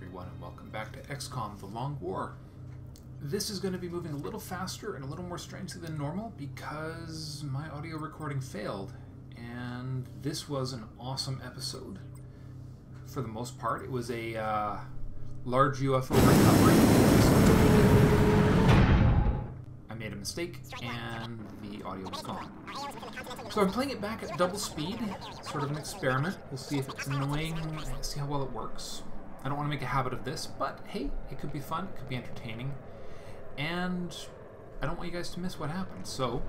everyone, and welcome back to XCOM, The Long War. This is going to be moving a little faster and a little more strangely than normal because my audio recording failed, and this was an awesome episode. For the most part, it was a large UFO recovery. I made a mistake, and the audio was gone. So I'm playing it back at double speed, sort of an experiment. We'll see if it's annoying, see how well it works. I don't want to make a habit of this, but hey, it could be fun, it could be entertaining, and I don't want you guys to miss what happens. So,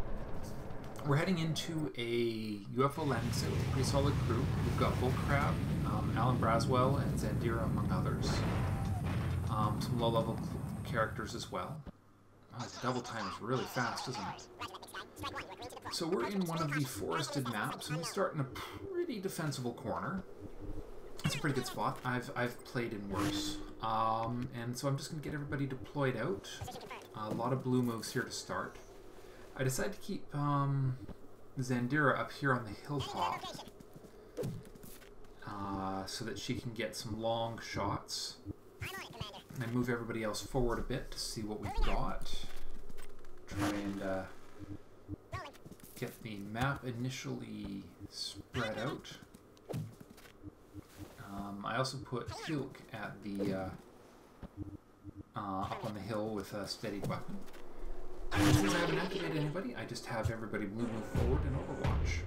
we're heading into a UFO landing site with a pretty solid crew. We've got Bullcrab, Alan Braswell, and Zandira, among others. Some low-level characters as well. Oh, the double time is really fast, isn't it? So we're in one of the forested maps, and we start in a pretty defensible corner. It's a pretty good spot. I've played in worse. And so I'm just going to get everybody deployed out. A lot of blue moves here to start. I decided to keep Zandira up here on the hilltop so that she can get some long shots. And I move everybody else forward a bit to see what we've got. Try and get the map initially spread out. I also put Hilk at the up on the hill with a steadied weapon. Since I haven't activated anybody, I just have everybody move forward in Overwatch.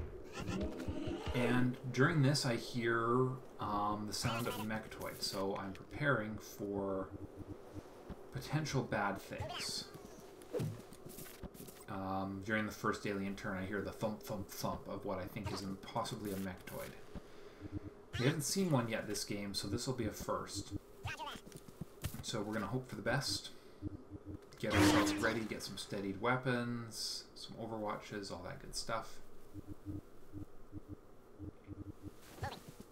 And during this, I hear the sound of a mechtoid, so I'm preparing for potential bad things. During the first alien turn, I hear the thump, thump, thump of what I think is possibly a mechtoid. We haven't seen one yet this game, so this will be a first. So we're going to hope for the best. Get ourselves ready, get some steadied weapons, some overwatches, all that good stuff.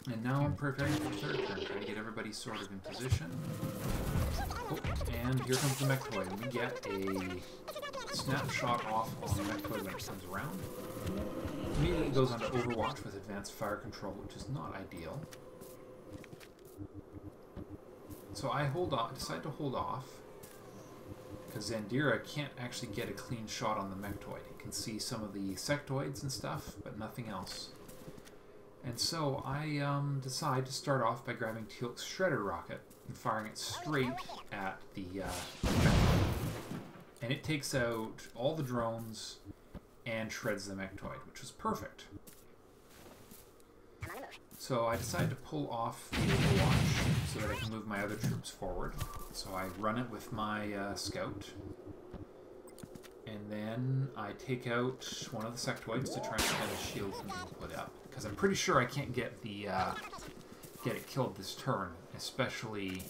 And now I'm preparing for the third turn, trying to get everybody sort of in position. Oh, and here comes the mechtoid. We get a snapshot off on the mechtoid when it comes around. Immediately goes onto Overwatch with advanced fire control, which is not ideal. So I decide to hold off, because Zandira can't actually get a clean shot on the mechtoid. He can see some of the sectoids and stuff, but nothing else. And so I decide to start off by grabbing Teal'c's shredder rocket and firing it straight at the mechtoid. And it takes out all the drones and shreds the mechtoid, which was perfect. So I decided to pull off the Overwatch so that I can move my other troops forward. So I run it with my scout. And then I take out one of the sectoids to try and get a shield from being put up. Because I'm pretty sure I can't get the get it killed this turn, especially,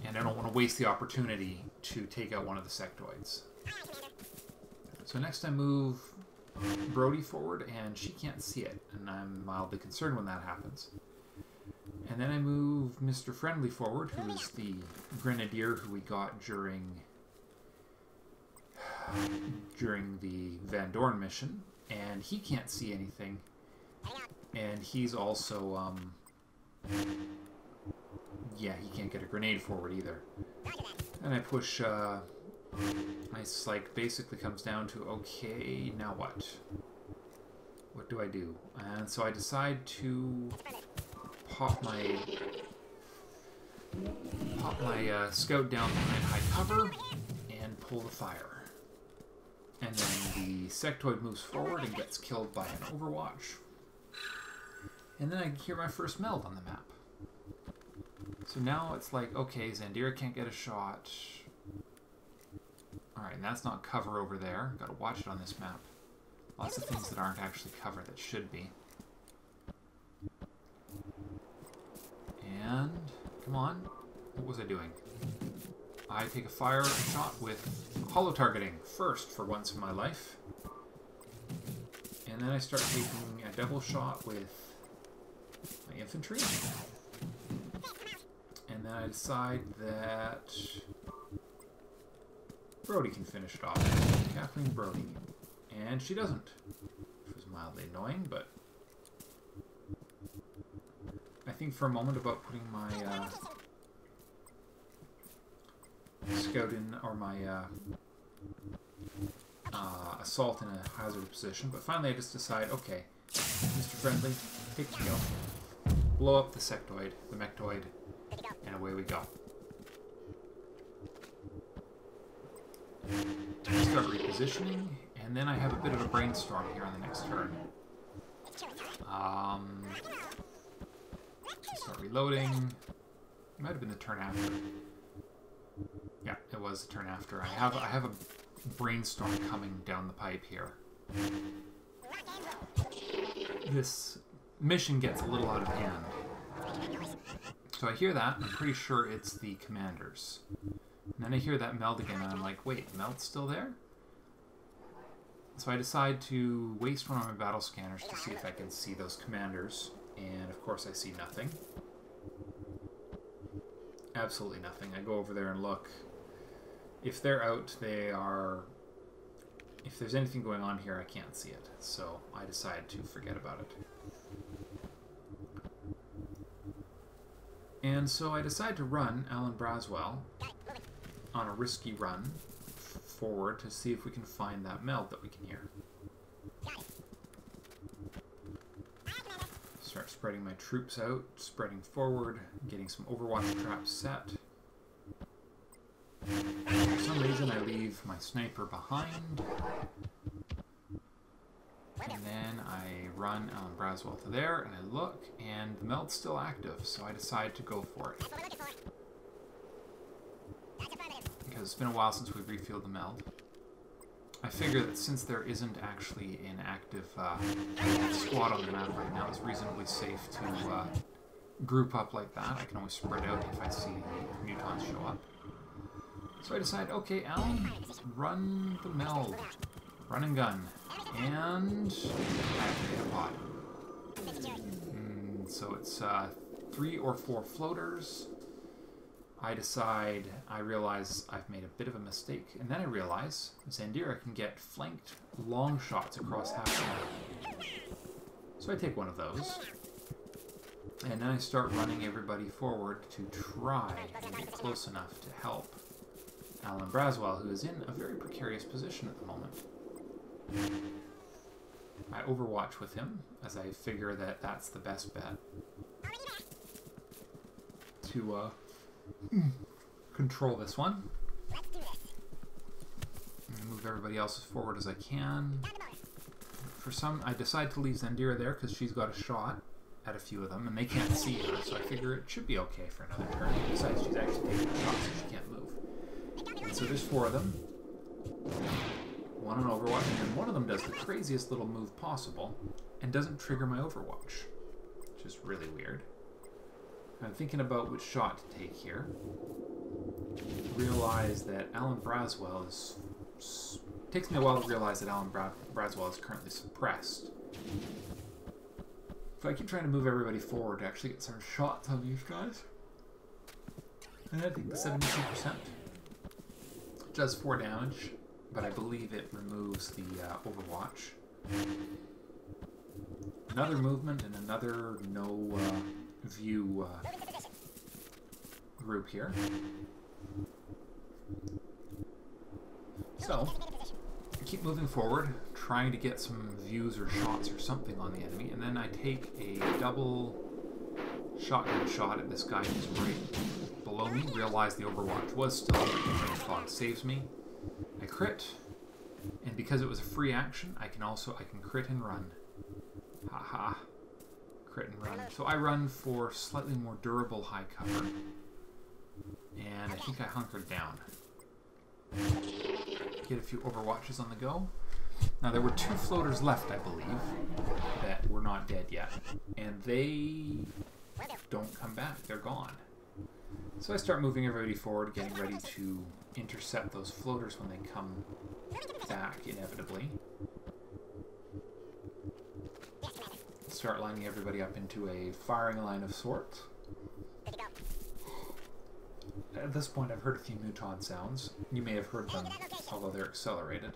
and I don't want to waste the opportunity to take out one of the sectoids. So next I move Brody forward, and she can't see it, and I'm mildly concerned when that happens. And then I move Mr. Friendly forward, who is the grenadier who we got during the Van Dorn mission, and he can't see anything, and he's also yeah, he can't get a grenade forward either. And I push it's like basically comes down to, okay, now what? What do I do? And so I decide to pop my scout down behind high cover and pull the fire. And then the sectoid moves forward and gets killed by an Overwatch. And then I hear my first meld on the map. So now it's like, okay, Zandira can't get a shot. Alright, and that's not cover over there. Gotta watch it on this map. Lots of things that aren't actually cover that should be. And, come on. What was I doing? I take a fire shot with hollow targeting first for once in my life. And then I start taking a double shot with my infantry. And then I decide that Brody can finish it off. Kathleen Brody. And she doesn't. Which was mildly annoying, but I think for a moment about putting my scout-in, or my assault in a hazard position. But finally I just decide, okay, Mr. Friendly, take the kill. Blow up the sectoid, the mechtoid, and away we go. Start repositioning, and then I have a bit of a brainstorm here on the next turn. Start reloading. It might have been the turn after. Yeah, it was the turn after. I have a brainstorm coming down the pipe here. This mission gets a little out of hand. So I hear that, I'm pretty sure it's the commanders. And then I hear that meld again, and I'm like, wait, the meld's still there? So I decide to waste one of my battle scanners to see if I can see those commanders. And of course I see nothing. Absolutely nothing. I go over there and look. If they're out, they are... If there's anything going on here, I can't see it. So I decide to forget about it. And so I decide to run Alan Braswell on a risky run forward to see if we can find that meld that we can hear. Start spreading my troops out, spreading forward, getting some Overwatch traps set. For some reason I leave my sniper behind. And then I run Alan Braswell to there, and I look, and the meld's still active, so I decide to go for it. Because it's been a while since we've refilled the meld. I figure that since there isn't actually an active squad on the map right now, it's reasonably safe to group up like that. I can always spread out if I see mutants show up. So I decide, okay, Alan, run the meld. Run and gun. And activate a pod. So it's 3 or 4 floaters. I realize I've made a bit of a mistake, and then I realize Zandira can get flanked long shots across half the map. So I take one of those, and then I start running everybody forward to try and get close enough to help Alan Braswell, who is in a very precarious position at the moment. I overwatch with him, as I figure that that's the best bet to control this one. And move everybody else as forward as I can. I decide to leave Zandira there because she's got a shot at a few of them, and they can't see her, so I figure it should be okay for another turn. Besides, she's actually taking a shot, so she can't move. And so there's 4 of them. One on Overwatch, and then one of them does the craziest little move possible and doesn't trigger my Overwatch, which is really weird. I'm thinking about which shot to take here. Realize that Alan Braswell is... Takes me a while to realize that Alan Braswell is currently suppressed. So I keep trying to move everybody forward to actually get some shots on these guys. And I think 72% does 4 damage, but I believe it removes the Overwatch. Another movement and another no view group here. So, I keep moving forward, trying to get some views or shots or something on the enemy, and then I take a double shotgun shot at this guy who's right below me, realize the Overwatch was still up, and fog saves me. I crit, and because it was a free action, I can crit and run. Haha. Crit and run. So I run for slightly more durable high cover, and I think I hunkered down. Get a few Overwatches on the go. Now there were 2 floaters left, I believe, that were not dead yet, and they don't come back. They're gone. So I start moving everybody forward, getting ready to intercept those floaters when they come back, inevitably. Start lining everybody up into a firing line of sorts. At this point, I've heard a few mutant sounds. You may have heard them, although they're accelerated.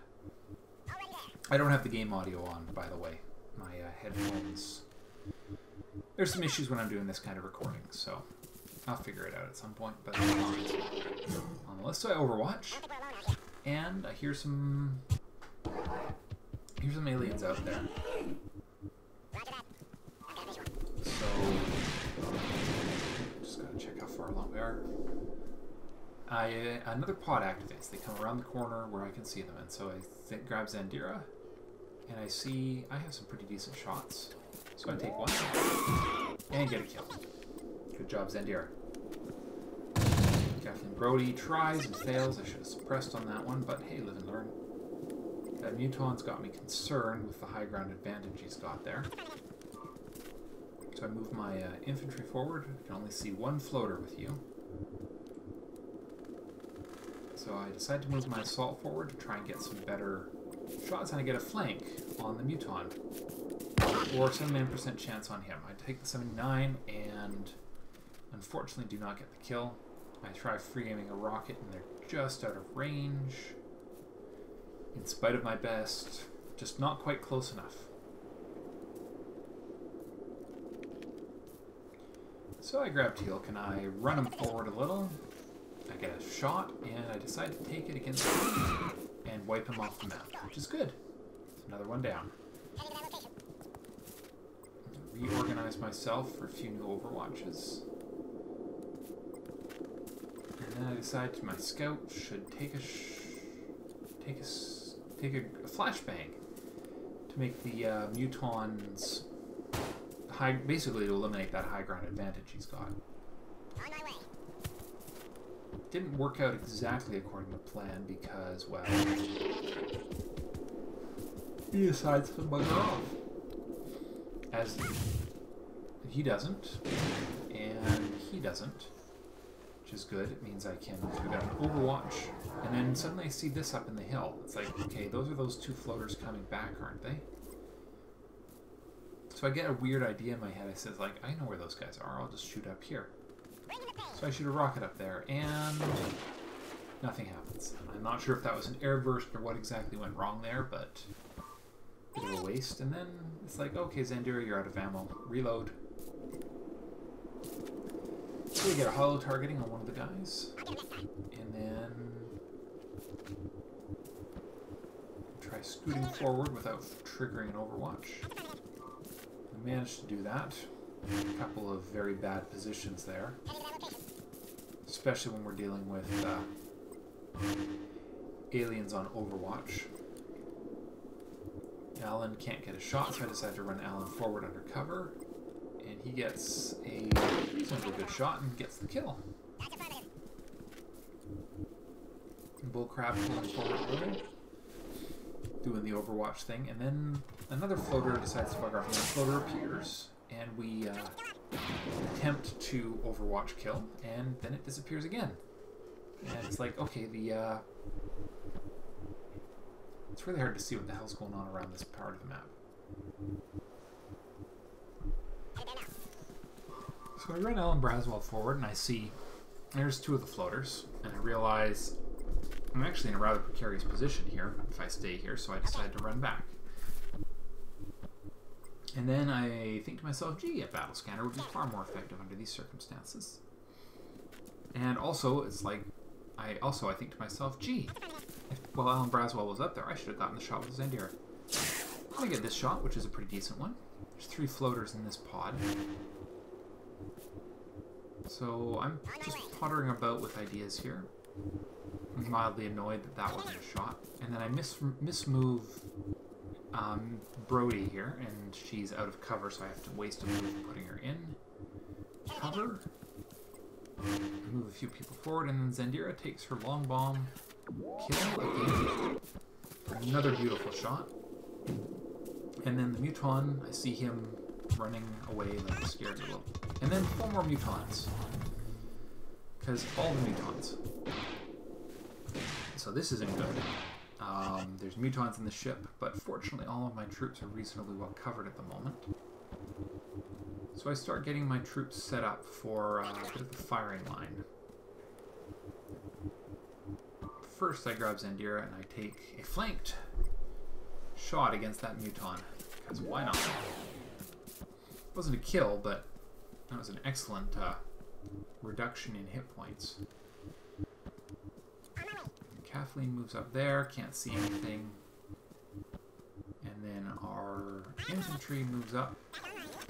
I don't have the game audio on, by the way. My headphones... There's some issues when I'm doing this kind of recording, so I'll figure it out at some point, but on the list. So I Overwatch, and I hear some aliens out there. So just gotta check how far along we are. Another pod activates. They come around the corner where I can see them, and so I grab Zandira, and I see I have some pretty decent shots. So I take one and get a kill. Good job, Zandira. Kathleen Brody tries and fails. I should have suppressed on that one, but hey, live and learn. That Muton's got me concerned with the high ground advantage he's got there. So I move my infantry forward. I can only see one floater with you. So I decide to move my assault forward to try and get some better shots, and I get a flank on the Muton. Or 79% chance on him. I take the 79 and unfortunately do not get the kill. I try free aiming a rocket and they're just out of range. In spite of my best, just not quite close enough. So I grab Teal'c and I run him forward a little. I get a shot and I decide to take it against him and wipe him off the map, which is good. It's another one down. Reorganize myself for a few new Overwatches. And then I decide my scout should take a flashbang to make the Mutons basically to eliminate that high ground advantage he's got. Didn't work out exactly according to plan because, well, he decides to bugger off. As he doesn't, and he doesn't, which is good. It means I can, so we got an Overwatch, and then suddenly I see this up in the hill. It's like, okay, those are those two floaters coming back, aren't they? So I get a weird idea in my head. I says, like, I know where those guys are. I'll just shoot up here. So I shoot a rocket up there, and nothing happens. I'm not sure if that was an air burst or what exactly went wrong there, but bit of a waste. And then it's like, okay, Zandira, you're out of ammo. Reload. So we get a hollow targeting on one of the guys, and then try scooting forward without triggering an Overwatch. We managed to do that. A couple of very bad positions there, especially when we're dealing with aliens on Overwatch. Alan can't get a shot, so I decide to run Alan forward under cover, and he gets a reasonably good shot and gets the kill. Bullcrab pulling forward a little, doing the Overwatch thing, and then another floater decides to bug off, and the floater appears, and we attempt to Overwatch kill, and then it disappears again. And it's like, okay, it's really hard to see what the hell's going on around this part of the map. So I run Alan Braswell forward, and I see there's two of the floaters, and I realize I'm actually in a rather precarious position here if I stay here, so I decide to run back. And then I think to myself, gee, a battle scanner would be far more effective under these circumstances. And also, it's like, I think to myself, gee, while Alan Braswell was up there, I should have gotten the shot with Zandira. I get this shot, which is a pretty decent one. There's 3 floaters in this pod. So I'm just pottering about with ideas here. I'm mildly annoyed that that wasn't a shot. And then I mismove Brody here, and she's out of cover, so I have to waste a move putting her in cover. Move a few people forward, and then Zandira takes her long bomb kill again. Another beautiful shot. And then the Muton, I see him running away like scared little. And then 4 more Mutons. Because all the Mutons. So this isn't good. There's Mutons in the ship, but fortunately all of my troops are reasonably well covered at the moment. So I start getting my troops set up for a bit of the firing line. First I grab Zandira and I take a flanked shot against that Muton, because why not? It wasn't a kill, but that was an excellent reduction in hit points. Kathleen moves up there, can't see anything. And then our infantry moves up,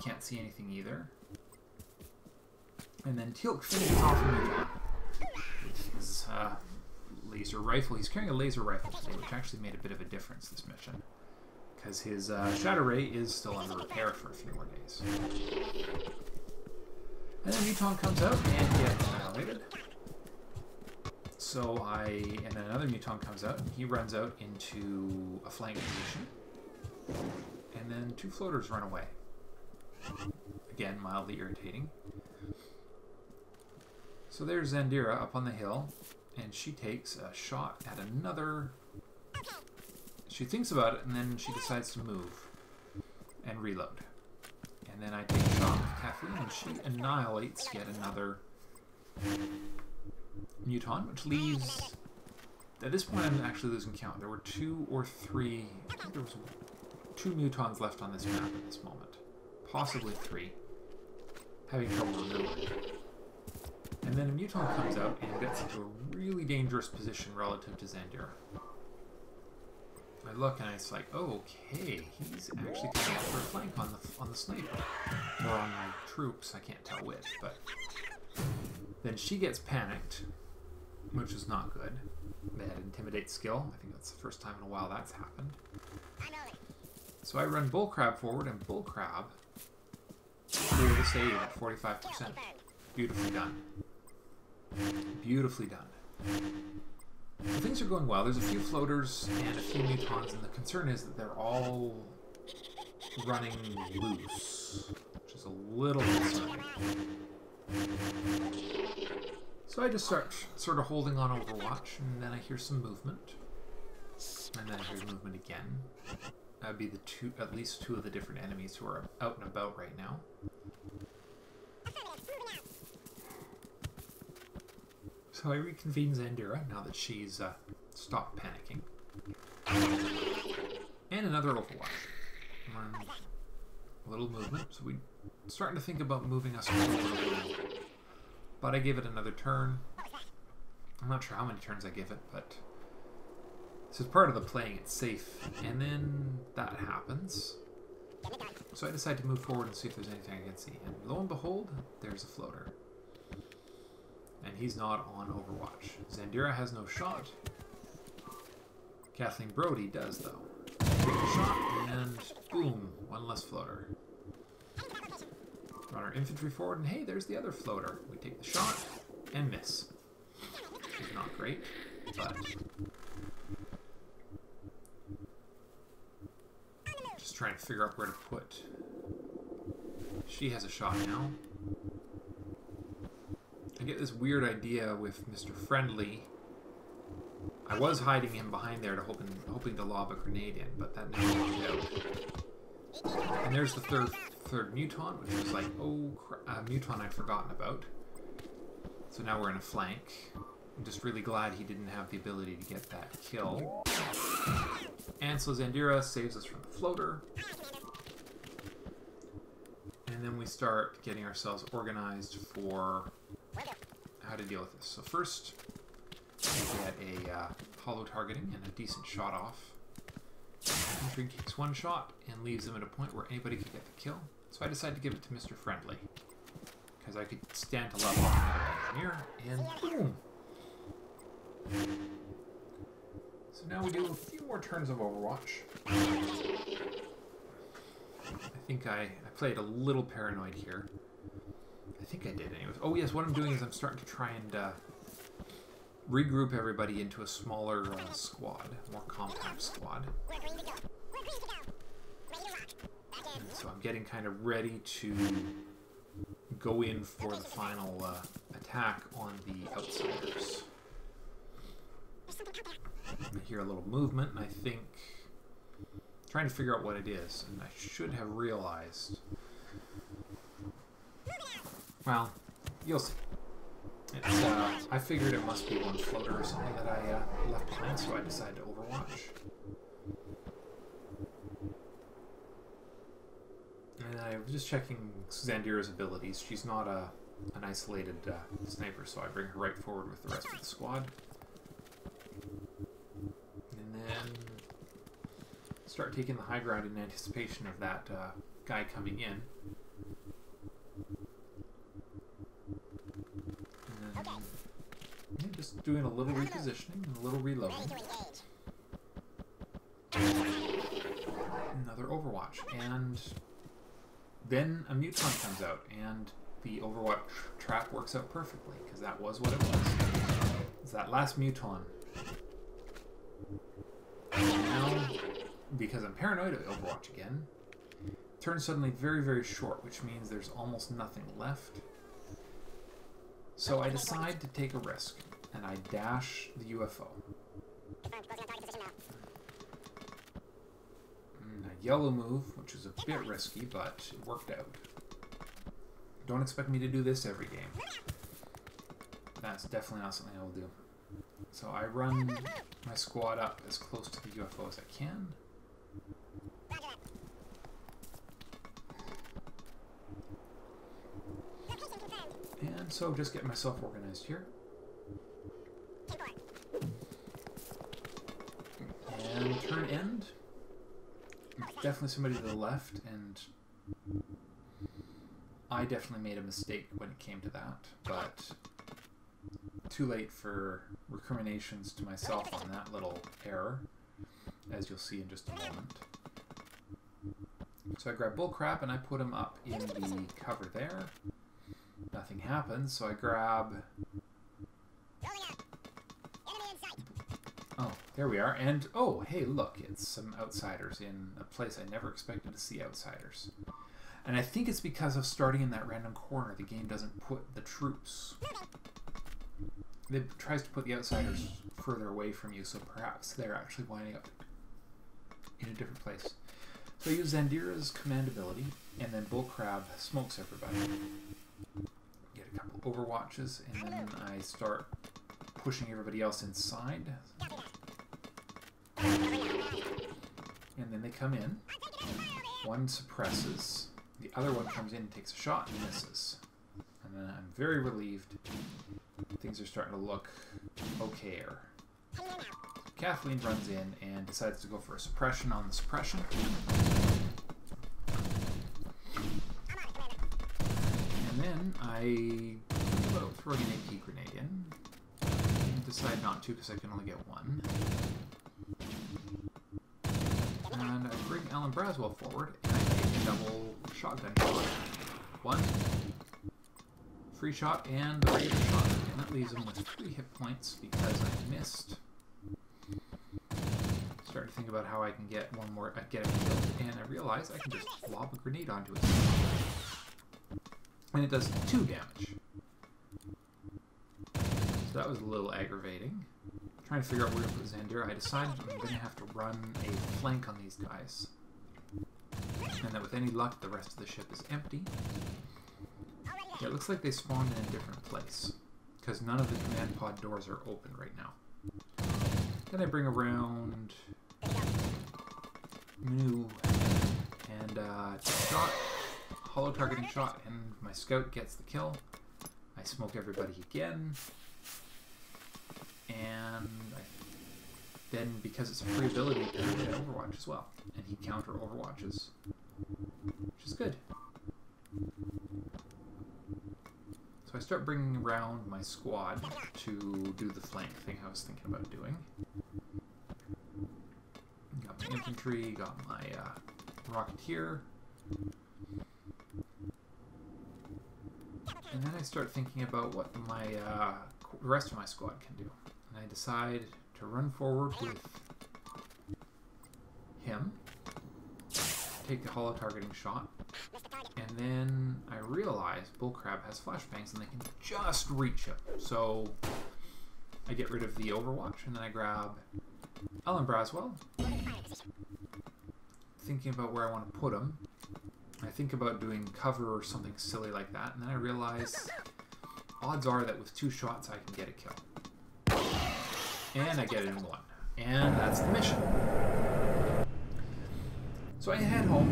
can't see anything either. And then Teal'c finishes off with his laser rifle. He's carrying a laser rifle today, which actually made a bit of a difference this mission. Because his Shadow Ray is still under repair for a few more days. And then Muton comes out and gets annihilated. So and then another Muton comes out and he runs out into a flank position. And then 2 floaters run away. Again, mildly irritating. So there's Zandira up on the hill, and she takes a shot at another. She thinks about it, and then she decides to move and reload. And then I take a shot with Kathleen, and she annihilates yet another Muton, which leaves. At this point, I'm actually losing count. There were 2 or 3. I think there was 2 Mutons left on this map at this moment, possibly 3. Having trouble remembering. And then a Muton comes out and gets into a really dangerous position relative to Zandira. I look and it's like, oh, okay, he's actually coming out for a flank on the sniper. Or on my troops, I can't tell which, but... Then she gets panicked, which is not good. They had Intimidate skill. I think that's the first time in a while that's happened. So I run Bullcrab forward, and Bullcrab clear the save at 45%. Beautifully done. Beautifully done. So things are going well. There's a few floaters and a few Mutons, and the concern is that they're all running loose, which is a little concerning. So I just start sort of holding on Overwatch, and then I hear some movement, and then I hear movement again. That'd be at least 2 of the different enemies who are out and about right now. So I reconvene Zandira now that she's stopped panicking. And another Overwatch. A little movement, so we're starting to think about moving us forward a little. But I give it another turn. I'm not sure how many turns I give it, but this is part of the playing it safe. And then that happens. So I decide to move forward and see if there's anything I can see. And lo and behold, there's a floater. And he's not on Overwatch. Zandira has no shot. Kathleen Brody does, though. Take the shot, and boom, 1 less floater. Run our infantry forward, and hey, there's the other floater. We take the shot, and miss. Which is not great, but... Just trying to figure out where to put. She has a shot now. I get this weird idea with Mr. Friendly. I was hiding him behind there hoping to lob a grenade in, but that never worked out. And there's the third Muton, which was like, oh, a Muton I'd forgotten about. So now we're in a flank. I'm just really glad he didn't have the ability to get that kill. And so Zandira saves us from the floater. And then we start getting ourselves organized for how to deal with this. So first, we get a hollow targeting and a decent shot off. Infantry takes 1 shot and leaves him at a point where anybody could get the kill. So I decided to give it to Mr. Friendly, because I could stand to level off another engineer, and boom! So now we do a few more turns of Overwatch. I think I played a little paranoid here. I think I did anyways. Oh yes, what I'm doing is I'm starting to try and regroup everybody into a smaller squad, more compact squad. And so I'm getting kind of ready to go in for the final attack on the outsiders. I hear a little movement, and I think trying to figure out what it is, and I should have realized. Well, you'll see. It's, I figured it must be 1 floater or something that I left behind, so I decided to Overwatch. And I was just checking Zandira's abilities. She's not a an isolated sniper, so I bring her right forward with the rest of the squad. And then start taking the high ground in anticipation of that guy coming in. And then yeah, just doing a little repositioning and a little reloading. Another Overwatch, and then a Muton comes out, and the Overwatch trap works out perfectly, because that was what it was. It's that last Muton. And now, because I'm paranoid of Overwatch again, it turns suddenly very, very short, which means there's almost nothing left. So I decide to take a risk, and I dash the UFO. A yellow move, which is a bit risky, but it worked out. Don't expect me to do this every game. That's definitely not something I will do. So I run my squad up as close to the UFO as I can. And so just get myself organized here. And turn end. Definitely somebody to the left, and I definitely made a mistake when it came to that, but too late for recriminations to myself on that little error, as you'll see in just a moment. So I grab Bullcrap and I put him up in the cover there. Nothing happens, so I grab... Oh, there we are, and oh, hey, look, it's some outsiders in a place I never expected to see outsiders. And I think it's because of starting in that random corner, the game doesn't put the troops. It tries to put the outsiders further away from you, so perhaps they're actually winding up in a different place. So I use Zandira's command ability, and then Bullcrab smokes everybody. Get a couple Overwatches, and then I start pushing everybody else inside. And then they come in. One suppresses. The other one comes in and takes a shot and misses. And then I'm very relieved. Things are starting to look okayer. Kathleen runs in and decides to go for a suppression on the suppression. And then I think about throwing an AP grenade in. And decide not to because I can only get one. And I bring Alan Braswell forward and I take a double shotgun shot. One. Free shot and the regular shot. And that leaves him with 3 hit points because I missed. Start to think about how I can get one more, get him killed, and I realize I can just lob a grenade onto it. And it does 2 damage. So that was a little aggravating. Trying to figure out where to put Zandira, I decided I'm going to have to run a flank on these guys. And that with any luck, the rest of the ship is empty. Yeah, it looks like they spawned in a different place, because none of the command pod doors are open right now. Then I bring around new and shot, hollow targeting shot, and my scout gets the kill. I smoke everybody again, and then because it's a free ability, I get Overwatch as well, and he counter Overwatches, which is good. So I start bringing around my squad to do the flank thing I was thinking about doing. Got my infantry, got my rocketeer. And then I start thinking about what my the rest of my squad can do. And I decide to run forward with him, take the hollow targeting shot, and then I realize Bullcrab has flashbangs and they can just reach him. So I get rid of the Overwatch and then I grab Alan Braswell, thinking about where I want to put him. I think about doing cover or something silly like that, and then I realize odds are that with 2 shots I can get a kill. And I get it in 1. And that's the mission. So I head home,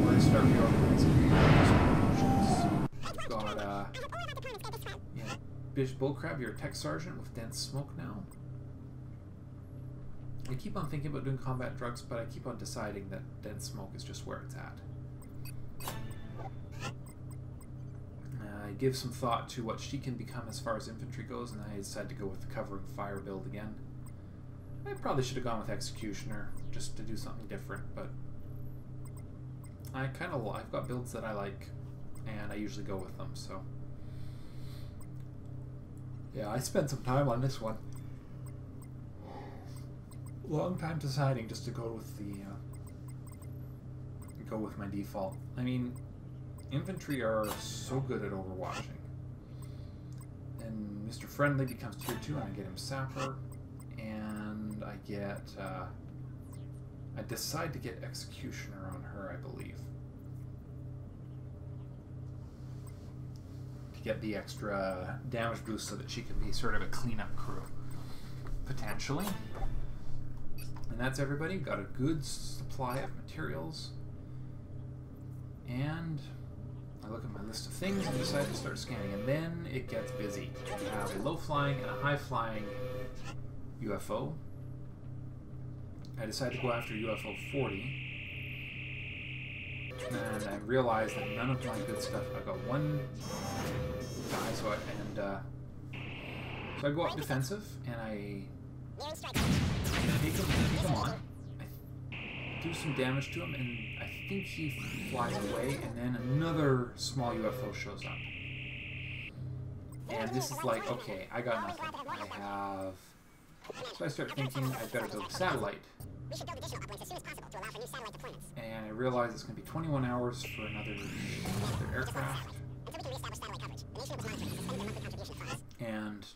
where I start reorganizing my promotions. got, yeah, Bish Bullcrab, you're a tech sergeant with dense smoke now. I keep on thinking about doing combat drugs, but I keep on deciding that dense smoke is just where it's at. I give some thought to what she can become as far as infantry goes, and I decide to go with the covering fire build again. I probably should have gone with Executioner, just to do something different, but I've got builds that I like, and I usually go with them, so. Yeah, I spent some time on this one. Long time deciding just to go with the go with my default. I mean, infantry are so good at overwatching. And Mr. Friendly becomes tier 2 and I get him Sapper, and I get I decide to get Executioner on her, I believe, to get the extra damage boost so that she can be sort of a cleanup crew potentially. And that's everybody. Got a good supply of materials. And I look at my list of things and decide to start scanning. And then it gets busy. We have a low-flying and a high-flying UFO. I decide to go after UFO 40. And I realize that none of my good stuff... I've got one guy, so I go up defensive, and I... take him on. I do some damage to him, and I think he flies away, and then another small UFO shows up. And this is like, okay, I got nothing. I have... So I start thinking I better build a satellite. And I realize it's going to be 21 hours for another aircraft. And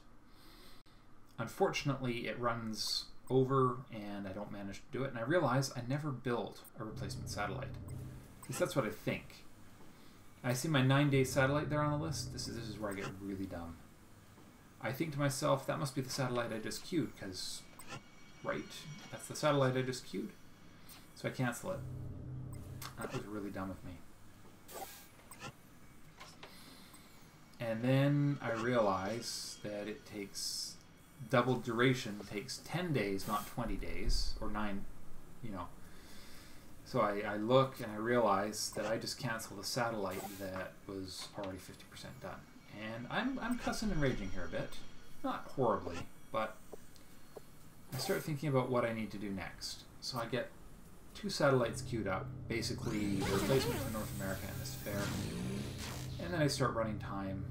unfortunately, it runs over and I don't manage to do it, and I realize I never build a replacement satellite. At least that's what I think. I see my 9-day satellite there on the list. This is where I get really dumb. I think to myself, that must be the satellite I just queued, because, right, that's the satellite I just queued. So I cancel it. That was really dumb of me. And then I realize that it takes... double duration takes 10 days, not 20 days, or 9, you know. So I look and I realize that I just canceled a satellite that was already 50% done. And I'm cussing and raging here a bit. Not horribly, but I start thinking about what I need to do next. So I get 2 satellites queued up, basically the replacement for North America and a spare. And then I start running time.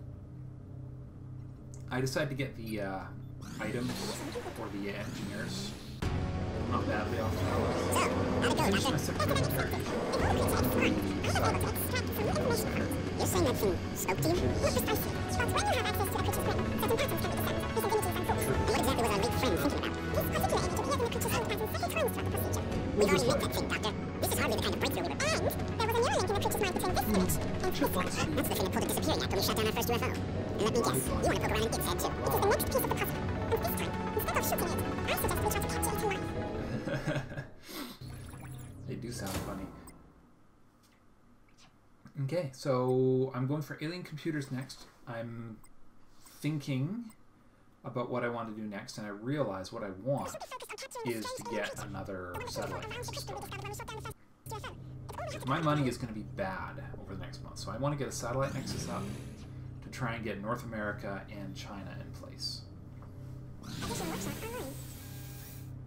I decide to get the items for the engineers. Not badly off the balance. Finish my second military. You're saying that thing spoke to you? Not precisely. But when you have access to the creature's brain, certain parts can be disturbed. This ability to unfold. What exactly was our late friend thinking about? This particular entity appears in the creature's brain presence several times throughout the procedure. We've already made that thing, Doctor. This is hardly the kind of breakthrough we were... And there was a neural link in the creature's mind between this image and this one. That's the thing that pulled it disappearing after we shut down our first UFO. And let me guess, you want to poke around in its head too. It is the next piece of the puzzle. And this time, instead of shooting it, I suggest we try to capture it in life. They do sound funny. Okay, so I'm going for alien computers next. I'm thinking about what I want to do next, and I realize what I want is to get another satellite system. My money is going to be bad over the next month, so I want to get a satellite nexus up to try and get North America and China in place.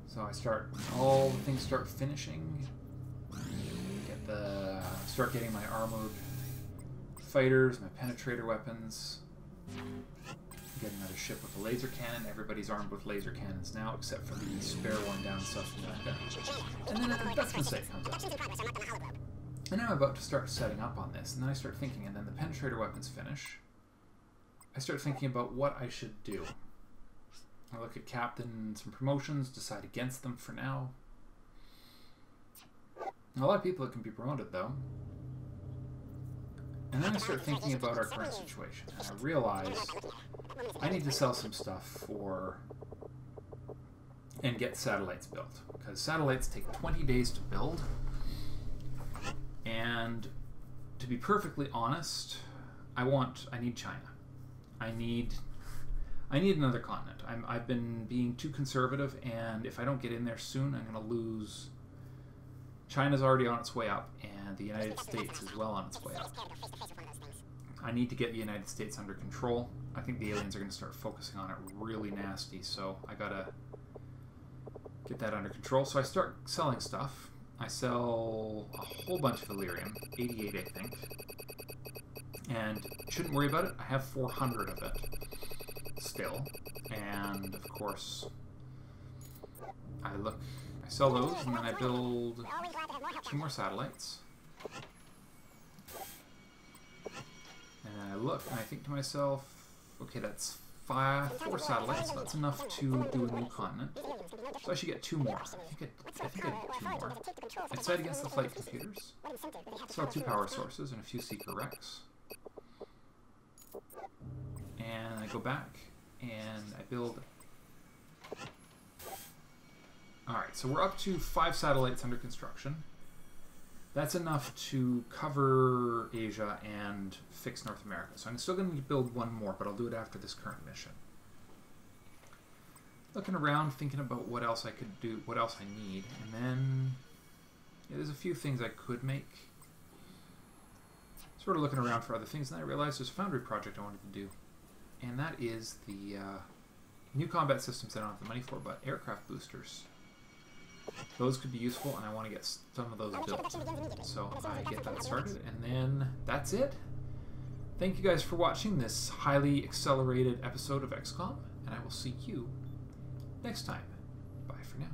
So I start, all the things start finishing. Start getting my armored fighters, my penetrator weapons. Get another ship with a laser cannon. Everybody's armed with laser cannons now, except for the spare one down in South America. And then an investment site comes up. And I'm about to start setting up on this, and then I start thinking, and then the penetrator weapons finish. I start thinking about what I should do. I look at captain, some promotions, decide against them for now. A lot of people that can be promoted, though. And then I start thinking about our current situation, and I realize I need to sell some stuff and get satellites built, because satellites take 20 days to build. And to be perfectly honest, I need China. I need another continent. I've been being too conservative, and if I don't get in there soon, I'm going to lose. China's already on its way up, and the United States is well on its way up. I need to get the United States under control. I think the aliens are going to start focusing on it really nasty, so I got to get that under control. So I start selling stuff. I sell a whole bunch of Illyrium, 88 I think, and shouldn't worry about it. I have 400 of it still, and of course I sell those, and then I build 2 more satellites, and then I look and I think to myself, okay, that's 4 satellites, so that's enough to do a new continent. So I should get 2 more. I think I get 2 more. I decide against the flight computers. Sell 2 power sources and a few seeker wrecks. And I go back and I build. Alright, so we're up to 5 satellites under construction. That's enough to cover Asia and fix North America. So I'm still going to build 1 more, but I'll do it after this current mission. Looking around, thinking about what else I could do, what else I need, and then there's a few things I could make. Sort of looking around for other things, and then I realized there's a Foundry project I wanted to do, and that is the new combat systems I don't have the money for, but aircraft boosters. Those could be useful, and I want to get some of those built. So I get that started, and then that's it. Thank you guys for watching this highly accelerated episode of XCOM, and I will see you next time. Bye for now.